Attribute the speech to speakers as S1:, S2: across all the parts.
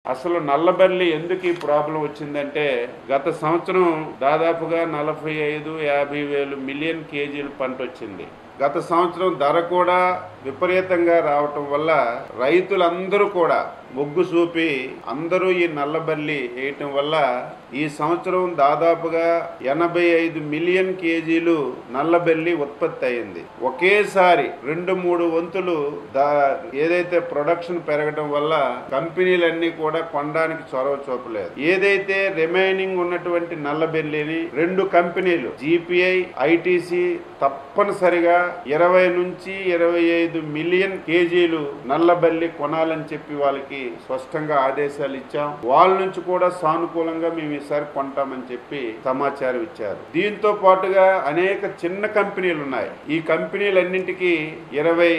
S1: అసలు నల్లబల్లి ఎందుకు ఈ ప్రాబ్లం వచ్చిందంటే గత సంవత్సరం దాదాపుగా 45-50 వేలు మిలియన్ కేజీలు పంట వచ్చింది. గత సంవత్సరం ధర కూడా విపరీతంగా రావటం వల్ల రైతులందరూ కూడా మొగ్గు చూపి అందరూ ఈ నల్లబల్లి వేయటం వల్ల ఈ సంవత్సరం దాదాపుగా 85 మిలియన్ కేజీలు నల్లబల్లి ఉత్పత్తి అయింది. ఒకేసారి 2-3 వంతులు ఏదైతే ప్రొడక్షన్ పెరగడం వల్ల కంపెనీలన్నీ కూడా కొనడానికి చొరవ చూపలేదు. ఏదైతే రిమైనింగ్ ఉన్నటువంటి నల్లబెల్లిని 2 కంపెనీలు GPI, ITC తప్పనిసరిగా 20-25 మిలియన్ కేజీలు నల్లబల్లి కొనాలని చెప్పి వాళ్ళకి స్పష్టంగా ఆదేశాలు ఇచ్చాం. వాళ్ళ నుంచి కూడా సానుకూలంగా మేము ఈసారి కొంటామని చెప్పి సమాచారం ఇచ్చారు. దీంతో పాటుగా అనేక చిన్న కంపెనీలు ఉన్నాయి. ఈ కంపెనీలన్నింటికి 20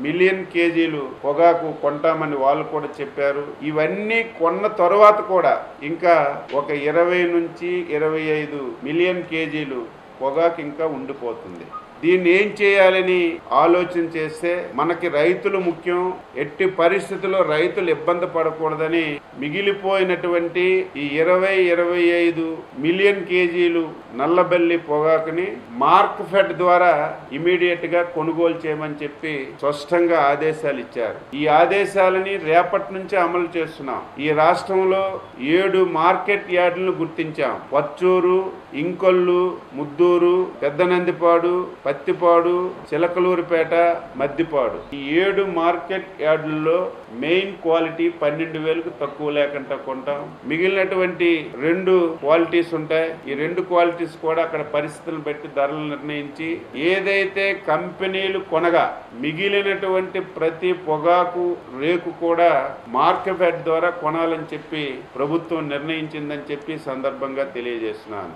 S1: మిలియన్ కేజీలు పొగాకు కొంటామని వాళ్ళు కూడా చెప్పారు. ఇవన్నీ కొన్న తరువాత కూడా ఇంకా ఒక 20-25 మిలియన్ కేజీలు పొగాకు ఇంకా ఉండిపోతుంది. దీన్ని ఏం చేయాలని ఆలోచన చేస్తే మనకి రైతులు ముఖ్యం. ఎట్టి పరిస్థితుల్లో రైతులు ఇబ్బంది పడకూడదని మిగిలిపోయినటువంటి ఈ 20-25 మిలియన్ కేజీలు నల్లబల్లి పొగాకుని మార్క్ఫెడ్ ద్వారా ఇమీడియట్ గా కొనుగోలు చేయమని చెప్పి స్పష్టంగా ఆదేశాలు ఇచ్చారు. ఈ ఆదేశాలని రేపటి నుంచి అమలు చేస్తున్నాం. ఈ రాష్ట్రంలో 7 మార్కెట్ యార్డులను గుర్తించాం. పచ్చూరు, ఇంకొల్లు, ముద్దూరు, పెద్దనందిపాడు, పత్తిపాడు, చిలకలూరుపేట, మద్దిపాడు ఈ 7 మార్కెట్ యార్డుల్లో మెయిన్ క్వాలిటీ 12,000కు తక్కువ లేకుండా కొంటాం. మిగిలినటువంటి 2 క్వాలిటీస్ ఉంటాయి. ఈ 2 క్వాలిటీస్ కూడా అక్కడ పరిస్థితులను బట్టి ధరలు నిర్ణయించి ఏదైతే కంపెనీలు కొనగా మిగిలినటువంటి ప్రతి పొగాకు రేకు కూడా మార్కెట్ ద్వారా కొనాలని చెప్పి ప్రభుత్వం నిర్ణయించిందని చెప్పి సందర్భంగా తెలియజేస్తున్నాను.